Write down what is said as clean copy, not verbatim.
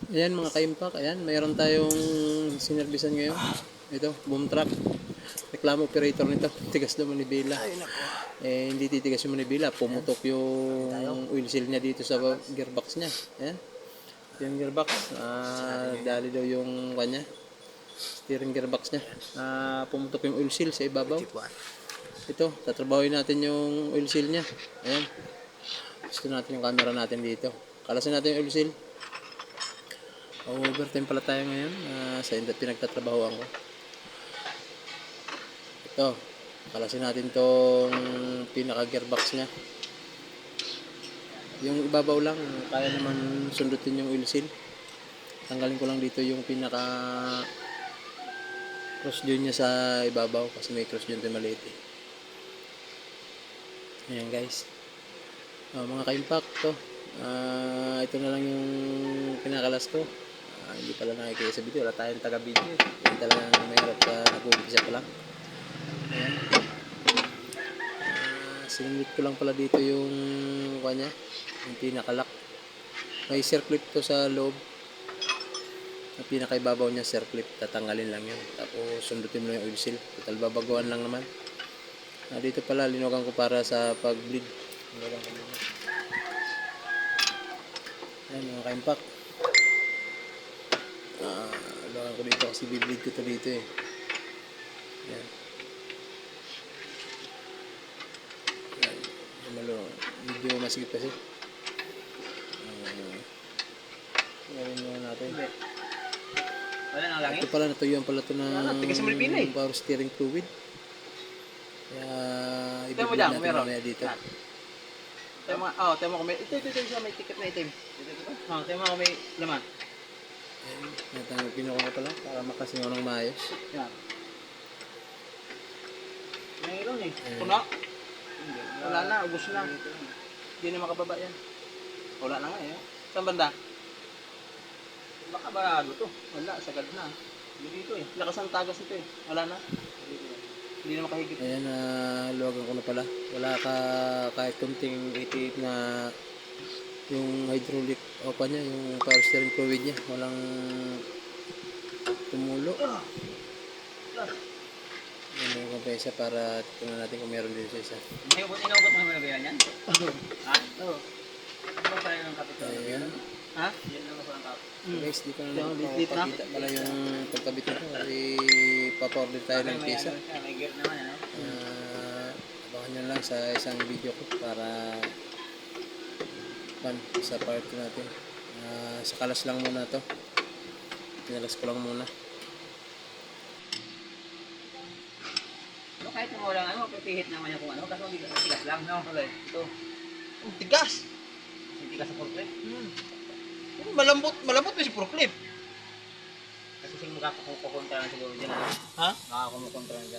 Ayan mga ka-impact, ayan, mayroon tayong sinervisan ngayon. Ito, boom truck. Reklamo operator nito, tigas daw manibela. Eh, hindi titigas yung manibela, pumutok yung oil seal niya dito sa gearbox niya. Ayan, yung gearbox, dali daw yung kanya, steering gearbox niya. Pumutok yung oil seal sa ibabaw. Ito, tatrabahoin natin yung oil seal niya. Ayan, gusto natin yung camera natin dito. Kalasin natin yung oil seal. Overtime pala tayo ngayon sa pinagtatrabahoan ko. Ito, kalasin natin tong pinaka gearbox nya. Yung ibabaw lang, kaya naman sundutin yung oil seal. Tanggalin ko lang dito yung pinaka cross joint nya sa ibabaw kasi may cross joint na maliit eh. Ayan guys. Mga ka-impact to. Ito na lang yung kinakalas ko. Hindi pala nakikita sa video, wala tayong taga-video eh. Hindi talagang mahirap nag-umpisa pa lang. Ayan. Sinunod ko lang pala dito yung kanya, yung pinakalock. May circlip to sa loob. Ang pinakaibabaw niya circlip, tatanggalin lang yun. Tapos sundutin mo yung oil seal. Total babaguhan lang naman. Dito pala linugan ko para sa pag-bleed. Linugan ko muna. Ayan mga ka-impact. Lugan ko dito kasi bibleed ko to dito eh. Ayan. Ayan. Medyo masigit kasi. Gawin muna natin. Wala nang langit? Ito pala, natuyuan pala ito ng power steering fluid. Kaya Tayo mo i-bleed dyan, natin meron. mamaya dito. Tayo mo kung may... Ito siya, may ticket na itim. Tayo mo kung may laman. Ayan, pinuha ko pala para makasingaw ng maayos. Yan. Mayroon eh. Puno? Wala na, ubos na. Hindi na makababa yan. Wala na nga eh. Saan banda? Baka barado to. Wala, sagad na. Hindi dito eh. Lakas ang tagas ito eh. Wala na. Hindi na makahigit. Ayan, luwagan ko na pala. Wala kahit kunting itiip na yung hydraulic o pa niya, yung power steering fluid niya. Walang tumulo. Ayan, yung kompesa para tingnan natin kung meron din sa isa. Inugot mo naman na yan? Ha? Oo. Ano ba tayo ng kapitol? Ayan. Ha? Yan lang ako ng kapitol. Guys, di ko na napapakita pala yung pagkabit nito kasi pa-order tayo ng pesa. May gear naman ano? Abangan nyo lang sa isang video ko para sa part natin. Sa kalas lang muna to. Pinalas ko lang muna. No, kahit na wala ano, pipihit naman niya kung ano, kaso hindi tigas lang, no? Ito. Tigas! Hindi tigas sa forklift? Malambot ba si forklift? Kasi sing mukha kumukontra na siguro dyan, ano? Ha? Mukha kumukontra na dyan.